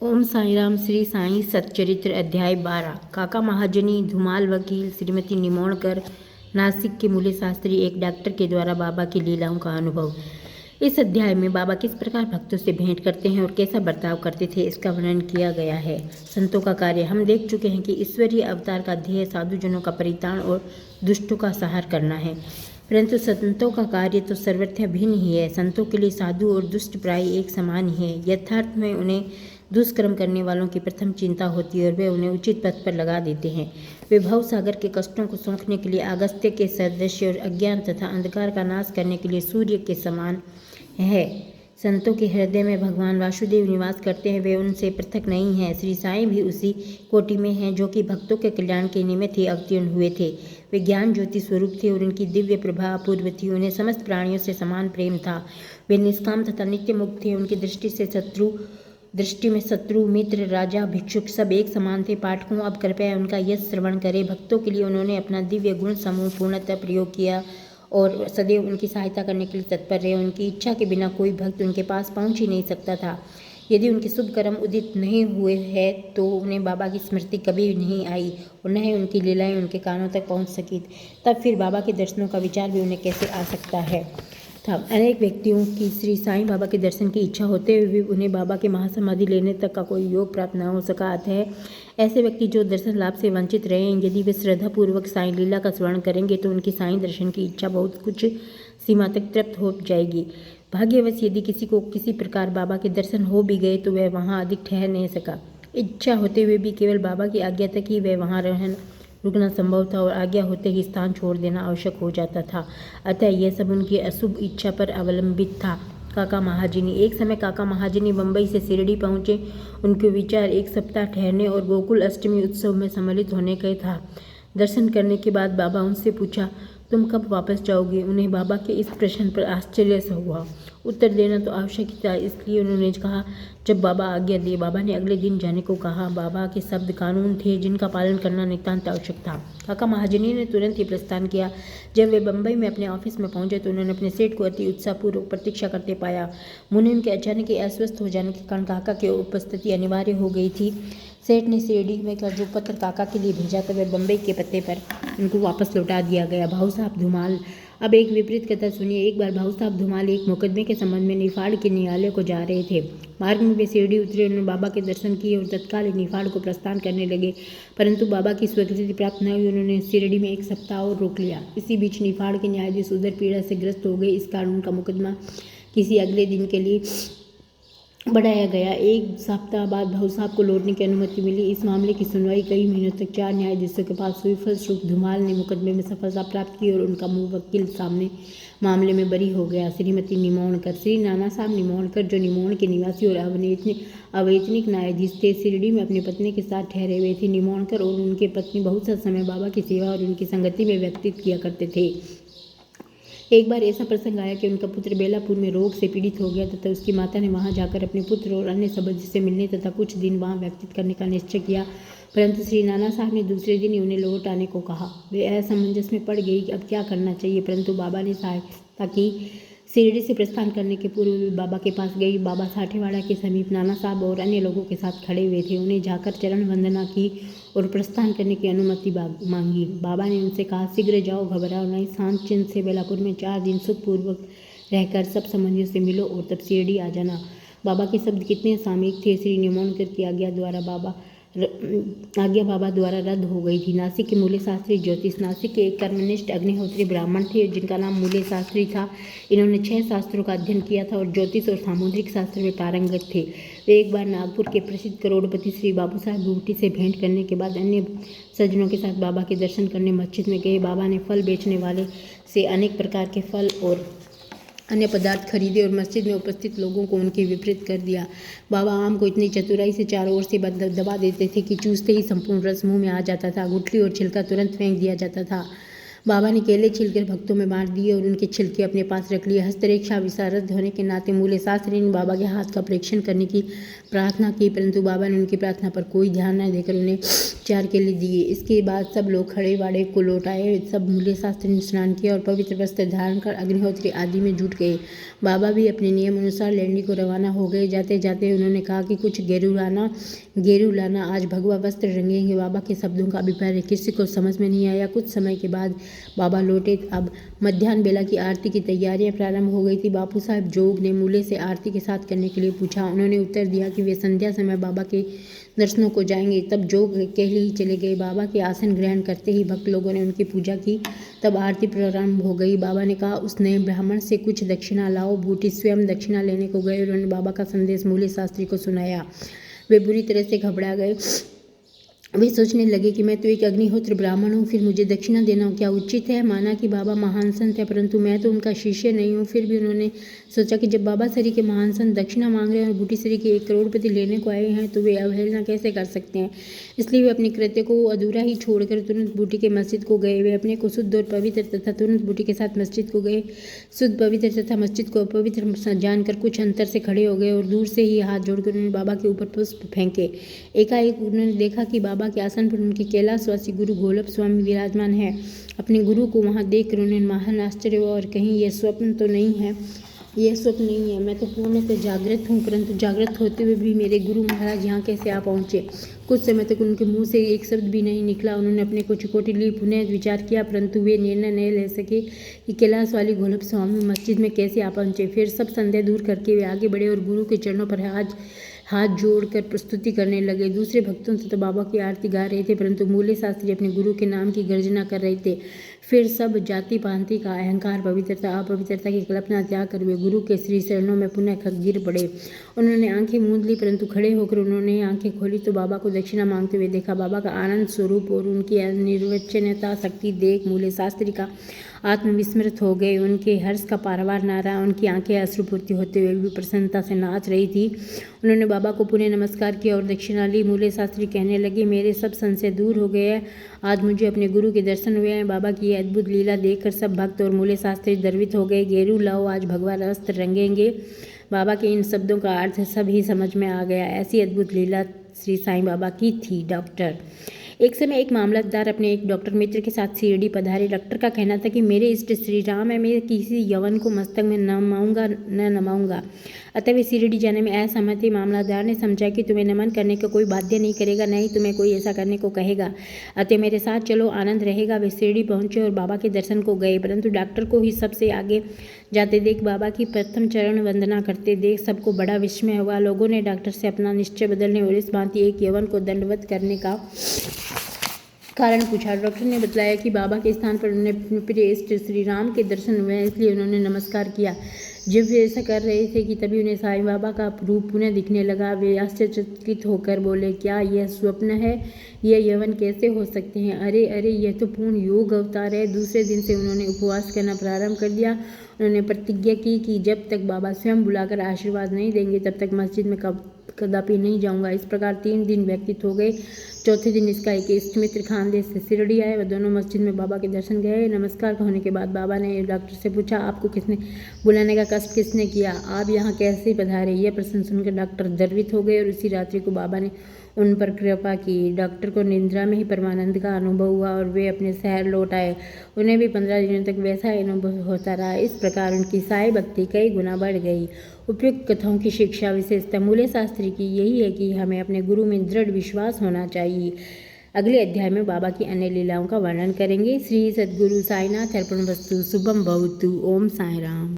ओम साई राम। श्री साई सच्चरित्र अध्याय 12। काका महाजनी, धुमाल वकील, श्रीमती निमोणकर, नासिक के मूल्य शास्त्री, एक डॉक्टर के द्वारा बाबा की लीलाओं का अनुभव। इस अध्याय में बाबा किस प्रकार भक्तों से भेंट करते हैं और कैसा बर्ताव करते थे, इसका वर्णन किया गया है। संतों का कार्य। हम देख चुके हैं कि ईश्वरीय अवतार का ध्येय साधुजनों का परित्राण और दुष्टों का संहार करना है, परंतु संतों का कार्य तो सर्वथा भिन्न ही है। संतों के लिए साधु और दुष्ट प्राय एक समान ही है। यथार्थ में उन्हें दुष्कर्म करने वालों की प्रथम चिंता होती है और वे उन्हें उचित पथ पर लगा देते हैं। वे भव सागर के कष्टों को सोखने के लिए अगस्त्य के सदृश और अज्ञान तथा अंधकार का नाश करने के लिए सूर्य के समान है। संतों के हृदय में भगवान वासुदेव निवास करते हैं, वे उनसे पृथक नहीं हैं। श्री साईं भी उसी कोटि में हैं जो कि भक्तों के कल्याण के निमित्त ही अवतीर्ण हुए थे। वे ज्ञान ज्योति स्वरूप थे और उनकी दिव्य प्रभा अपूर्व थी। उन्हें समस्त प्राणियों से समान प्रेम था। वे निष्काम तथा नित्य मुक्त थे। उनकी दृष्टि में शत्रु, मित्र, राजा, भिक्षुक सब एक समान थे। पाठकों, अब कृपया उनका यश श्रवण करें। भक्तों के लिए उन्होंने अपना दिव्य गुण समूह पूर्णतः प्रयोग किया और सदैव उनकी सहायता करने के लिए तत्पर रहे। उनकी इच्छा के बिना कोई भक्त उनके पास पहुंच ही नहीं सकता था। यदि उनके शुभ कर्म उदित नहीं हुए हैं तो उन्हें बाबा की स्मृति कभी नहीं आई और न ही उनकी लीलाएं उनके कानों तक पहुंच सकी। तब फिर बाबा के दर्शनों का विचार भी उन्हें कैसे आ सकता है था। अनेक व्यक्तियों की श्री साईं बाबा के दर्शन की इच्छा होते हुए भी उन्हें बाबा के महासमाधि लेने तक का कोई योग प्राप्त न हो सका। अतः ऐसे व्यक्ति जो दर्शन लाभ से वंचित रहे, यदि वे श्रद्धापूर्वक साईं लीला का स्मरण करेंगे तो उनकी साईं दर्शन की इच्छा बहुत कुछ सीमा तक तृप्त हो जाएगी। भाग्यवश यदि किसी को किसी प्रकार बाबा के दर्शन हो भी गए तो वह वहाँ अधिक ठहर नहीं सका। इच्छा होते हुए भी केवल बाबा की आज्ञा तक ही वह वहाँ रुकना संभव था और आज्ञा होते ही स्थान छोड़ देना आवश्यक हो जाता था। अतः यह सब उनकी अशुभ इच्छा पर अवलंबित था। काका महाजनी। एक समय काका महाजनी बम्बई से शिरडी पहुँचे। उनके विचार एक सप्ताह ठहरने और गोकुल अष्टमी उत्सव में सम्मिलित होने का था। दर्शन करने के बाद बाबा उनसे पूछा, तुम कब वापस जाओगे? उन्हें बाबा के इस प्रश्न पर आश्चर्य सा हुआ। उत्तर देना तो आवश्यक ही था, इसलिए उन्होंने कहा, जब बाबा आज्ञा दे। बाबा ने अगले दिन जाने को कहा। बाबा के शब्द कानून थे जिनका पालन करना नितांत आवश्यक था। काका महाजनी ने तुरंत ही प्रस्थान किया। जब वे बम्बई में अपने ऑफिस में पहुंचे तो उन्होंने अपने सेठ को अति उत्साहपूर्वक प्रतीक्षा करते पाया। मुनि उनके अचानक ही अस्वस्थ हो जाने के कारण काका की उपस्थिति अनिवार्य हो गई थी। सेठ ने शिरडी में का जो पत्र काका के लिए भेजा था वह बम्बई के पते पर उनको वापस लौटा दिया गया। भाऊ साहब धुमाल। अब एक विपरीत कथा सुनिए। एक बार भाऊ साहब धुमाल एक मुकदमे के संबंध में निफाड़ के न्यायालय को जा रहे थे। मार्ग में वे शिरडी उतरे। उन्होंने बाबा के दर्शन किए और तत्काल निफाड़ को प्रस्थान करने लगे, परंतु बाबा की स्वीकृति प्राप्त न हुई। उन्होंने शिरडी में एक सप्ताह और रोक लिया। इसी बीच निफाड़ के न्यायाधीश उदर पीड़ा से ग्रस्त हो गए। इस कारण उनका मुकदमा किसी अगले दिन के लिए बढ़ाया गया। एक सप्ताह बाद भाऊ साहब को लौटने की अनुमति मिली। इस मामले की सुनवाई कई महीनों तक 4 न्यायाधीशों के पास हुई। फलस्वरूप धुमाल ने मुकदमे में सफलता प्राप्त की और उनका मुवक्किल सामने मामले में बरी हो गया। श्रीमती निमोणकर। श्री नाना साहब निमोणकर, जो निमोण के निवासी और अवैतनिक न्यायाधीश थे, शिरडी में अपनी पत्नी के साथ ठहरे हुए थे। निमोणकर और उनके पत्नी बहुत सा समय बाबा की सेवा और उनकी संगति में व्यतीत किया करते थे। एक बार ऐसा प्रसंग आया कि उनका पुत्र बेलापुर में रोग से पीड़ित हो गया तथा उसकी माता ने वहां जाकर अपने पुत्र और अन्य संबंधी से मिलने तथा कुछ दिन वहां व्यतीत करने का निश्चय किया, परंतु श्री नाना साहब ने दूसरे दिन ही उन्हें लौट आने को कहा। वे असमंजस में पड़ गई कि अब क्या करना चाहिए, परंतु बाबा ने सहायता की। शिरडी से प्रस्थान करने के पूर्व वे बाबा के पास गई। बाबा साठेवाड़ा के समीप नाना साहब और अन्य लोगों के साथ खड़े हुए थे। उन्हें जाकर चरण वंदना की और प्रस्थान करने की अनुमति मांगी। बाबा ने उनसे कहा, शीघ्र जाओ, घबराओ नहीं। शांत चिन्त से बेलापुर में 4 दिन सुखपूर्वक रहकर सब संबंधियों से मिलो और तब शिरडी आ जाना। बाबा के शब्द कितने सामयिक थे। श्री निमोणकर की आज्ञा बाबा द्वारा रद्द हो गई थी। नासिक के मूल्य शास्त्री ज्योतिष। नासिक के एक कर्मनिष्ठ अग्निहोत्री ब्राह्मण थे जिनका नाम मूल्य शास्त्री था। इन्होंने 6 शास्त्रों का अध्ययन किया था और ज्योतिष और सामुद्रिक शास्त्र में पारंगत थे। वे एक बार नागपुर के प्रसिद्ध करोड़पति श्री बाबू साहब बूटी से भेंट करने के बाद अन्य सज्जनों के साथ बाबा के दर्शन करने मस्जिद में गए। बाबा ने फल बेचने वाले से अनेक प्रकार के फल और अन्य पदार्थ खरीदे और मस्जिद में उपस्थित लोगों को उनके विपरीत कर दिया। बाबा आम को इतनी चतुराई से चारों ओर से दबा देते थे कि चूसते ही संपूर्ण रस मुंह में आ जाता था। गुठली और छिलका तुरंत फेंक दिया जाता था। बाबा ने केले छीलकर भक्तों में बांट दिए और उनके छिलके अपने पास रख लिए। हस्तरेखा विशारद होने के नाते मूले शास्त्री ने बाबा के हाथ का परीक्षण करने की प्रार्थना की, परंतु बाबा ने उनकी प्रार्थना पर कोई ध्यान न देकर उन्हें 4 केले दिए। इसके बाद सब लोग खड़े बाड़े को लौट आए। सब मूले शास्त्री ने स्नान किया और पवित्र वस्त्र धारण कर अग्निहोत्री आदि में जुट गए। बाबा भी अपने नियम अनुसार लैंडी को रवाना हो गए। जाते जाते उन्होंने कहा कि कुछ गेरू लाना, आज भगवा वस्त्र रंगेंगे। बाबा के शब्दों का अभिप्राय किसी को समझ में नहीं आया। कुछ समय के बाद बाबा लौटे। अब मध्याह्न बेला की आरती की तैयारियां प्रारंभ हो गई थी। बापू साहब जोग ने मूले से आरती के साथ करने के लिए पूछा। उन्होंने उत्तर दिया कि वे संध्या समय बाबा के दर्शनों को जाएंगे। तब जोग अकेले ही चले गए। बाबा के आसन ग्रहण करते ही भक्त लोगों ने उनकी पूजा की। तब आरती प्रारंभ हो गई। बाबा ने कहा, उस नए ब्राह्मण से कुछ दक्षिणा लाओ। बूटी स्वयं दक्षिणा लेने को गए। उन्होंने बाबा का संदेश मूले शास्त्री को सुनाया। वे बुरी तरह से घबरा गए। वे सोचने लगे कि मैं तो एक अग्निहोत्र ब्राह्मण हूँ, फिर मुझे दक्षिणा देना क्या उचित है। माना कि बाबा महान संत है, परंतु मैं तो उनका शिष्य नहीं हूँ। फिर भी उन्होंने सोचा कि जब बाबा सरी के महान संत दक्षिणा मांग रहे हैं और बूटी सरी के 1 करोड़पति लेने को आए हैं, तो वे अवहेलना कैसे कर सकते हैं। इसलिए वे अपने कृत्य को अधूरा ही छोड़कर तुरंत बूटी के मस्जिद को गए। वे अपने को शुद्ध और पवित्र तथा तुरंत बूटी के साथ मस्जिद को गए। शुद्ध पवित्र तथा मस्जिद को अपवित्र जानकर कुछ अंतर से खड़े हो गए और दूर से ही हाथ जोड़कर उन्होंने बाबा के ऊपर पुष्प फेंके। एकाएक उन्होंने देखा कि बाबा के आसन पर उनके कैलाशवासी गुरु गोलप स्वामी विराजमान है। अपने गुरु को वहां देखकर उन्हें महान आश्चर्य हुआ और कहीं यह स्वप्न नहीं है, मैं तो पूर्णतः जागृत हूँ, परंतु जागृत होते हुए भी मेरे गुरु महाराज यहाँ कैसे आ पहुँचे। कुछ समय तक उनके मुंह से एक शब्द भी नहीं निकला। उन्होंने अपने को चिकोटी ली, पुनः विचार किया, परंतु वे निर्णय नहीं ले सके कि कैलाश वाली गोलप स्वामी मस्जिद में कैसे आ पहुँचे। फिर सब संदेह दूर करके वे आगे बढ़े और गुरु के चरणों पर हाथ जोड़कर प्रस्तुति करने लगे। दूसरे भक्तों से तो बाबा की आरती गा रहे थे, परंतु मूले शास्त्री अपने गुरु के नाम की गर्जना कर रहे थे। फिर सब जाति पांति का अहंकार, पवित्रता अपवित्रता की कल्पना त्याग कर वे गुरु के श्री चरणों में पुनः गिर पड़े। उन्होंने आंखें मूंद ली, परंतु खड़े होकर उन्होंने आंखें खोली तो बाबा को दक्षिणा मांगते हुए देखा। बाबा का आनंद स्वरूप और उनकी अनिर्वचनीयता शक्ति देख मूले शास्त्री का आत्मविस्मृत हो गए। उनके हर्ष का पारावार न रहा। उनकी आंखें अश्रुपूर्ति होते हुए भी प्रसन्नता से नाच रही थी। उन्होंने बाबा को पुनः नमस्कार किया और दक्षिणा ली। मूले शास्त्री कहने लगे, मेरे सब संशय दूर हो गए हैं। आज मुझे अपने गुरु के दर्शन हुए हैं। बाबा की यह अद्भुत लीला देखकर सब भक्त और मूले शास्त्री गर्वित हो गए। गेरू लाओ, आज भगवा वस्त्र रंगेंगे। बाबा के इन शब्दों का अर्थ सब ही समझ में आ गया। ऐसी अद्भुत लीला श्री साईं बाबा की थी। डॉक्टर एक समय एक मामलतदार अपने एक डॉक्टर मित्र के साथ शिरडी पधारे। डॉक्टर का कहना था कि मेरे इष्ट श्री राम है, मैं किसी यवन को मस्तक में नमाऊंगा। अतः वे शिरडी जाने में असहमत थे। मामलतदार ने समझा कि तुम्हें नमन करने का कोई बाध्य नहीं करेगा, नहीं तुम्हें कोई ऐसा करने को कहेगा, अतः मेरे साथ चलो, आनंद रहेगा। वे शिरडी पहुंचे और बाबा के दर्शन को गए, परंतु डॉक्टर को ही सबसे आगे जाते देख, बाबा की प्रथम चरण वंदना करते देख सबको बड़ा विस्मय हुआ। लोगों ने डॉक्टर से अपना निश्चय बदलने और इस भांति एक यवन को दंडवत करने का कारण पूछा। डॉक्टर ने बतलाया कि बाबा के स्थान पर उन्हें प्रिय इष्ट श्री राम के दर्शन हुए, इसलिए उन्होंने नमस्कार किया। जब वे ऐसा कर रहे थे कि तभी उन्हें साईं बाबा का रूप पुनः दिखने लगा। वे आश्चर्यचकित होकर बोले, क्या यह स्वप्न है? यह यवन कैसे हो सकते हैं? अरे यह तो पूर्ण योग अवतार है। दूसरे दिन से उन्होंने उपवास करना प्रारंभ कर दिया। उन्होंने प्रतिज्ञा की कि जब तक बाबा स्वयं बुलाकर आशीर्वाद नहीं देंगे तब तक मस्जिद में कदापि नहीं जाऊंगा। इस प्रकार 3 दिन व्यतीत हो गए। चौथे दिन इसका एक इष्टमित्र खानदेश से शिरडी आए। वह दोनों मस्जिद में बाबा के दर्शन गए। नमस्कार होने के बाद बाबा ने डॉक्टर से पूछा, आपको किसने बुलाने का कष्ट किसने किया? आप यहाँ कैसे पधारे? यह प्रश्न सुनकर डॉक्टर गर्वित हो गए और उसी रात्रि को बाबा ने उन पर कृपा की। डॉक्टर को निद्रा में ही परमानंद का अनुभव हुआ और वे अपने शहर लौट आए। उन्हें भी 15 दिनों तक वैसा अनुभव होता रहा। इस प्रकार उनकी साई भक्ति कई गुना बढ़ गई। उपयुक्त कथाओं की शिक्षा विशेषता मूले शास्त्री की यही है कि हमें अपने गुरु में दृढ़ विश्वास होना चाहिए। अगले अध्याय में बाबा की अन्य लीलाओं का वर्णन करेंगे। श्री सद्गुरु साईनाथ अर्पणमस्तु। शुभम भवतु। ओम साई राम।